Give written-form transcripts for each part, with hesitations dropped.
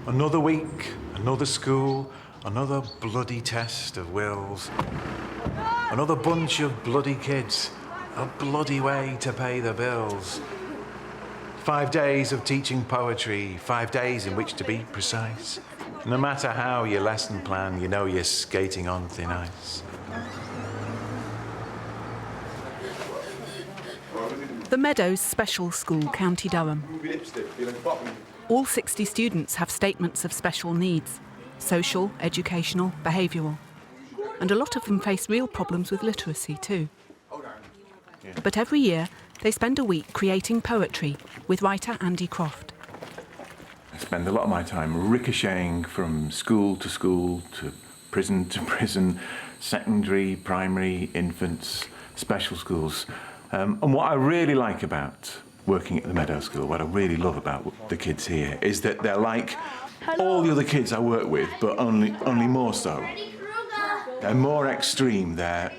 Another week, another school, another bloody test of wills. Another bunch of bloody kids, a bloody way to pay the bills. 5 days of teaching poetry, 5 days in which to be precise. No matter how your lesson plan, you know you're skating on thin ice. The Meadows Special School, County Durham. All 60 students have statements of special needs, social, educational, behavioural. And a lot of them face real problems with literacy too. But every year, they spend a week creating poetry with writer Andy Croft. I spend a lot of my time ricocheting from school to prison, secondary, primary, infants, special schools. And what I really like about working at the Meadows School, what I really love about the kids here, is that they're like all the other kids I work with, but only more so. They're more extreme, they're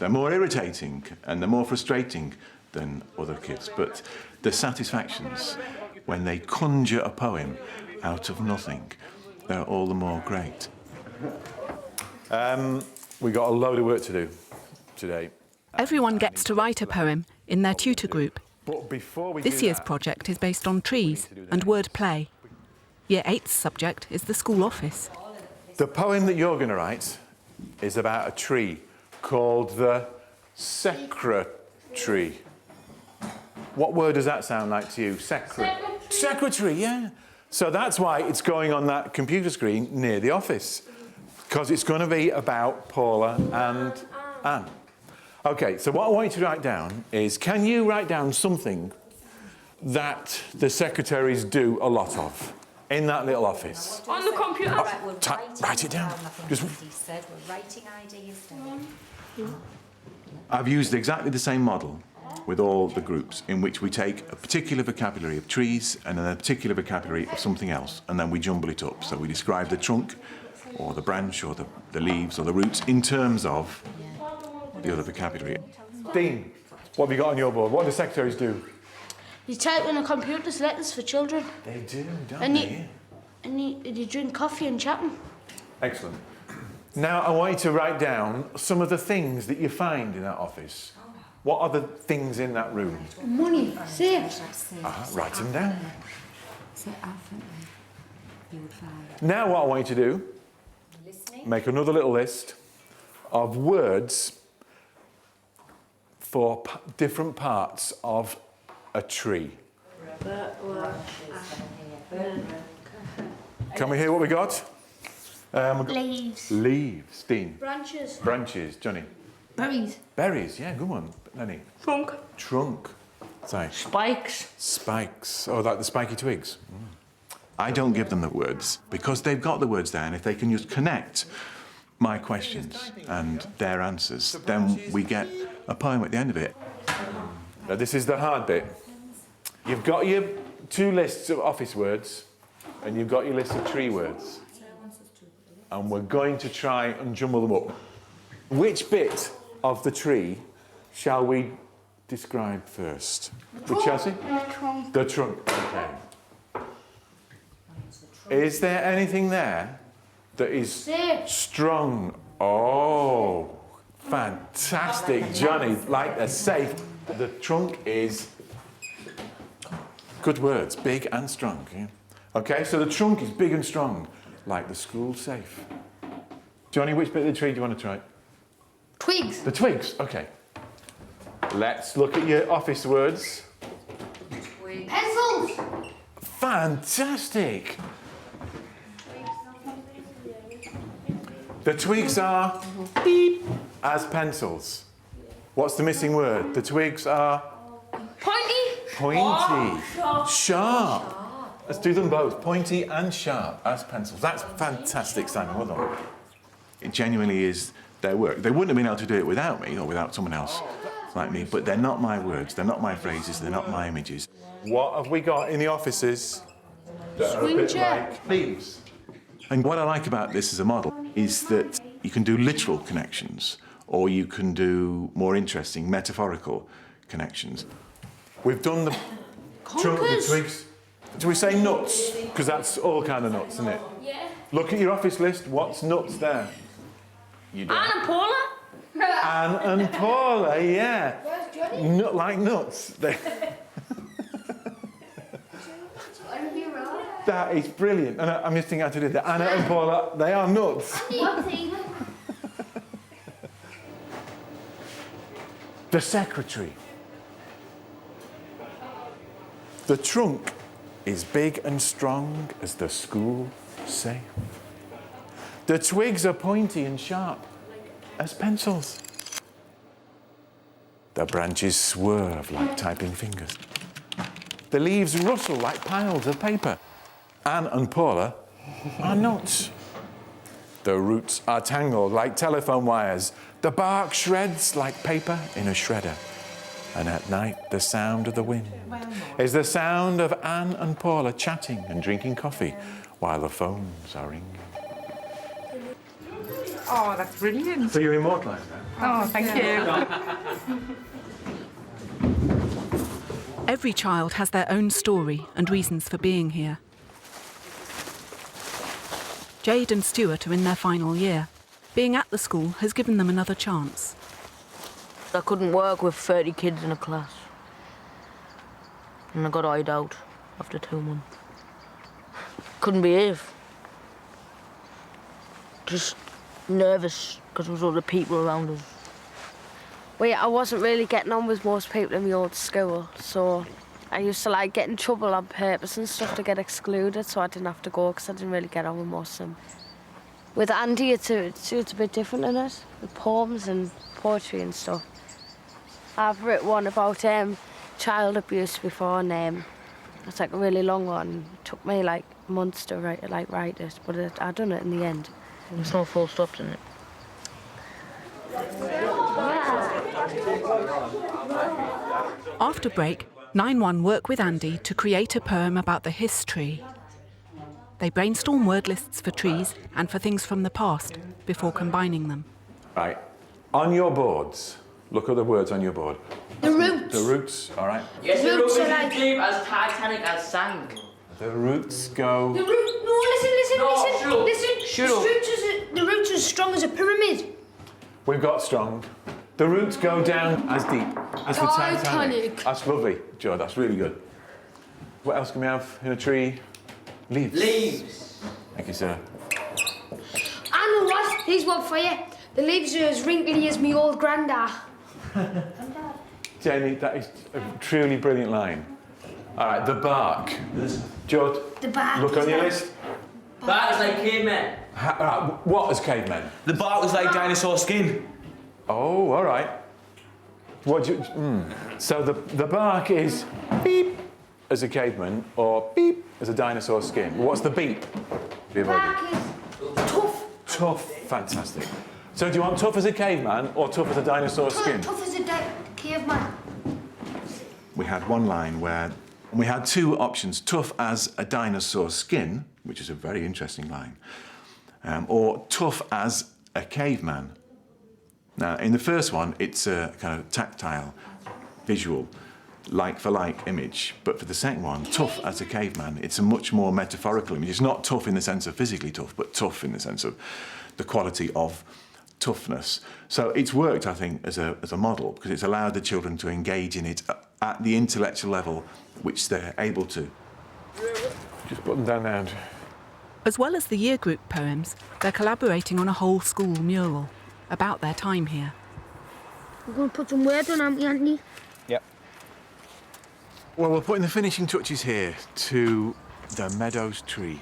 more irritating, and they're more frustrating than other kids. But the satisfactions when they conjure a poem out of nothing, they're all the more great. We got a load of work to do today. Everyone gets to write a poem in their tutor group. But before we This year's project is based on trees and word play. Year 8's subject is the school office. The poem that you're going to write is about a tree called the secretary. What word does that sound like to you? Secretary, yeah. So that's why it's going on that computer screen near the office, because it's going to be about Paula and Anne. OK, so what I want you to write down is, can you write down something that the secretaries do a lot of in that little office? On the computer. Write it down. Just... He said we're writing ideas down. I've used exactly the same model with all the groups, in which we take a particular vocabulary of trees and then a particular vocabulary of something else, and then we jumble it up. So we describe the trunk, or the branch, or the leaves, or the roots in terms of the other vocabulary. Dean, what have you got on your board? What do the secretaries do? You type on the computers letters for children. They do, don't And they? you drink coffee and chat 'em. Excellent. Now I want you to write down some of the things that you find in that office. What are the things in that room? Money, safes. Write them down. You would find. Now what I want you to do, make another little list of words for different parts of a tree. Can we hear what we got? Leaves. Leaves. Dean. Branches. Branches. Johnny. Berries. Berries. Yeah, good one. Lenny. Trunk. Trunk. Sorry. Spikes. Spikes. Oh, like the spiky twigs. I don't give them the words because they've got the words there, and if they can just connect my questions and their answers, then we get a poem at the end of it. Now, this is the hard bit. You've got your 2 lists of office words, and you've got your list of tree words. And we're going to try and jumble them up. Which bit of the tree shall we describe first? With Chelsea? The trunk. The trunk. Okay. Is there anything there that is strong? Oh, fantastic, Johnny, like a safe. The trunk is, good words, big and strong. Yeah? OK, so the trunk is big and strong, like the school safe. Johnny, which bit of the tree do you want to try? Twigs. The twigs, OK. Let's look at your office words. Pencils. Fantastic. The twigs are beep as pencils. What's the missing word? The twigs are Pointy. pointy. Sharp. Let's do them both, pointy and sharp as pencils. That's fantastic, Simon, well done. It genuinely is their work. They wouldn't have been able to do it without me or without someone else like me, but they're not my words, they're not my phrases, they're not my images. What have we got in the offices that are a bit like leaves? And what I like about this as a model is that you can do literal connections, or you can do more interesting metaphorical connections. We've done the trunk, the twigs. Do we say nuts? Because that's all kind of nuts, isn't it? Yeah. Look at your office list. What's nuts there? You don't. Anne and Paula. Anne and Paula, yeah. Where's Johnny? Nut like nuts. That is brilliant. And I'm just thinking how to do that. Anna and Paula, they are nuts. The secretary. The trunk is big and strong as the school safe. The twigs are pointy and sharp as pencils. The branches swerve like typing fingers. The leaves rustle like piles of paper. Anne and Paula are nuts. The roots are tangled like telephone wires. The bark shreds like paper in a shredder. And at night, the sound of the wind is the sound of Anne and Paula chatting and drinking coffee while the phones are ringing. Oh, that's brilliant. So you're immortalised now? Oh, thank you. Every child has their own story and reasons for being here. Jade and Stuart are in their final year. Being at the school has given them another chance. I couldn't work with 30 kids in a class. And I got eyed out after 2 months. Couldn't behave. Just nervous because there was other people around us. Well, yeah, I wasn't really getting on with most people in my old school, so I used to like get in trouble on purpose and stuff to get excluded, so I didn't have to go because I didn't really get on with most of them. With Andy, it's a bit different in it, with poems and poetry and stuff. I've written one about child abuse before, and it's like a really long one. It took me like months to write it, but I done it in the end. There's no full stops in it. After break, 9-1 work with Andy to create a poem about the history. They brainstorm word lists for trees and for things from the past before combining them. Right. On your boards, look at the words on your board. The roots. The roots, all right. Yes, the Roots roots are are like- deep as Titanic has sank. The roots go... The root. No, listen. No, shut up. Listen. Shut up. The roots are as strong as a pyramid. We've got strong. The roots go down as deep as the Titanic. Titanic. That's lovely, Joe. That's really good. What else can we have in a tree? Leaves. Leaves. Thank you, sir. I know what. Here's one for you. The leaves are as wrinkly as me old grandad. Jenny, that is a truly brilliant line. All right, the bark. Judd, The bark look is on your like- list. That is like cavemen. What is cavemen? The bark was like dinosaur skin. Oh, all right. What do you... So the bark is beep as a caveman or beep as a dinosaur skin. What's the beep? The bark is tough. Tough. Fantastic. So do you want tough as a caveman or tough as a dinosaur skin? Tough as a caveman. We had one line where we had two options, tough as a dinosaur skin, which is a very interesting line, or tough as a caveman. Now, in the first one, it's a kind of tactile, visual, like-for-like image. But for the second one, tough as a caveman, it's a much more metaphorical image. It's not tough in the sense of physically tough, but tough in the sense of the quality of toughness. So it's worked, I think, as a model, because it's allowed the children to engage in it at the intellectual level which they're able to. Just put them down now. As well as the year group poems, they're collaborating on a whole school mural about their time here. We're going to put some words on, aren't we, Anthony? Yep. Well, we're putting the finishing touches here to the Meadows tree.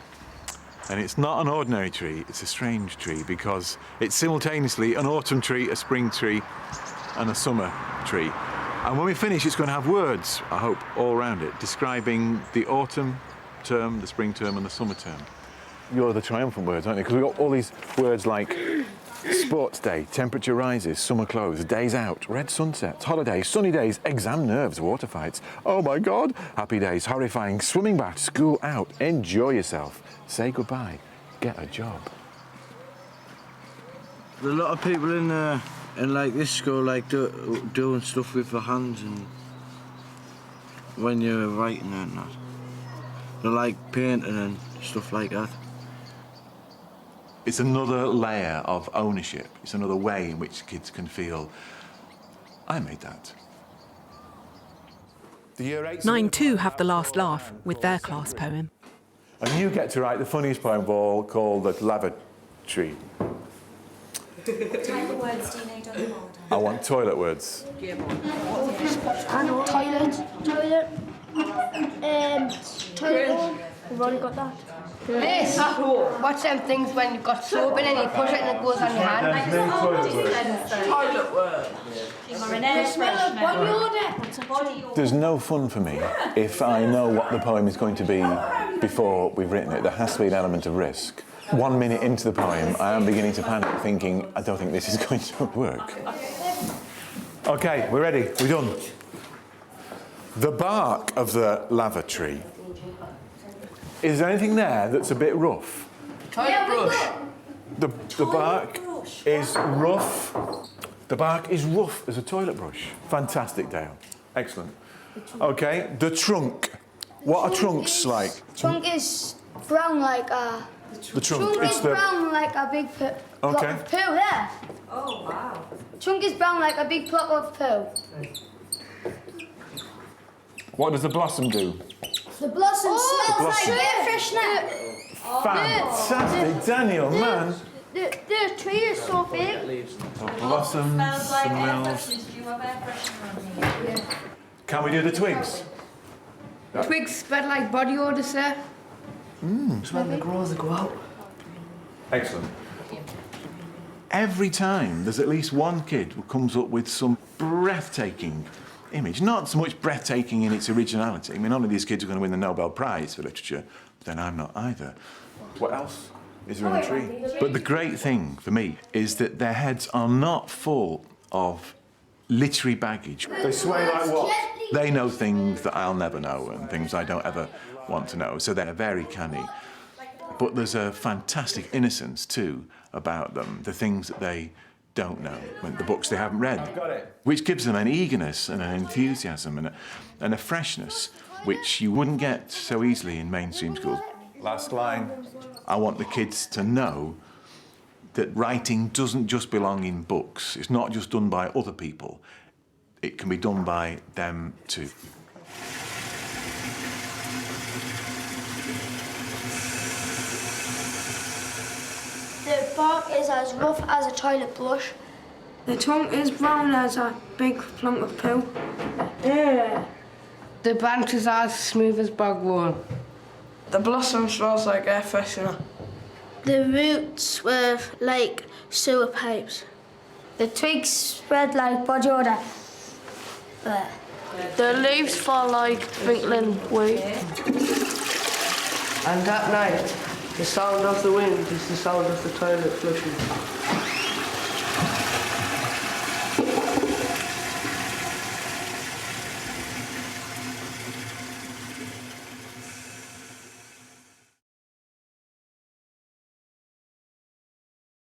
And it's not an ordinary tree, it's a strange tree because it's simultaneously an autumn tree, a spring tree, and a summer tree. And when we finish, it's going to have words, I hope, all around it, describing the autumn term, the spring term, and the summer term. You're the triumphant words, aren't you? Because we've got all these words like sports day, temperature rises, summer clothes, days out, red sunsets, holidays, sunny days, exam nerves, water fights. Oh my God, happy days, horrifying, swimming bath, school out, enjoy yourself, say goodbye, get a job. There are a lot of people in like this school like doing stuff with their hands and when you're writing and that. They're like painting and stuff like that. It's another layer of ownership. It's another way in which kids can feel, I made that. The year 8s 9-2 have the last laugh with their class poem. And you get to write the funniest poem of all, called The Lavatory. What type of words do you need on the board? I want toilet words. Toilet. Toilet. We've already got that. This. Watch them things when you've got soap in and you push it and it goes on your hand. Toilet word. Or an air freshener. Body odor. What's a body odor? There's no fun for me if I know what the poem is going to be before we've written it. There has to be an element of risk. 1 minute into the poem, I am beginning to panic, thinking, I don't think this is going to work. OK, we're ready. We're done. The bark of the lavatory. Is there anything there that's a bit rough? Toilet brush. The bark is rough. The bark is rough as a toilet brush. Fantastic, Dale. Excellent. OK, the trunk. What are trunks like? Trunk is brown like a... The trunk. Trunk It's is the. brown like a big block Okay. of poo, yeah. Oh, wow. Trunk is brown like a big block of poo. What does the blossom do? The blossom smells blossom. like air freshener. Fantastic, Daniel, man. The tree is so big. The blossom Smells like air smells. fresheners. Do you have air freshener on here? Can we do the twigs? Twigs spread like body odor, sir. It's when they grow, they go out. Excellent. Every time there's at least one kid who comes up with some breathtaking image. Not so much breathtaking in its originality. I mean, none of these kids are going to win the Nobel Prize for literature, but then I'm not either. What else is there in the tree? But the great thing for me is that their heads are not full of literary baggage. They sway like what? They know things that I'll never know and things I don't ever want to know, so they're very canny. But there's a fantastic innocence, too, about them, the things that they don't know, the books they haven't read, which gives them an eagerness and an enthusiasm and a freshness which you wouldn't get so easily in mainstream schools. Last line. I want the kids to know that writing doesn't just belong in books. It's not just done by other people. It can be done by them, too. The bark is as rough as a toilet brush. The tongue is brown as a big plunk of poo. The branches are as smooth as bogwort. The blossom smells like air freshener. The roots were like sewer pipes. The twigs spread like body odor. The leaves fall like twinkling wheat. And at night, the sound of the wind is the sound of the toilet flushing.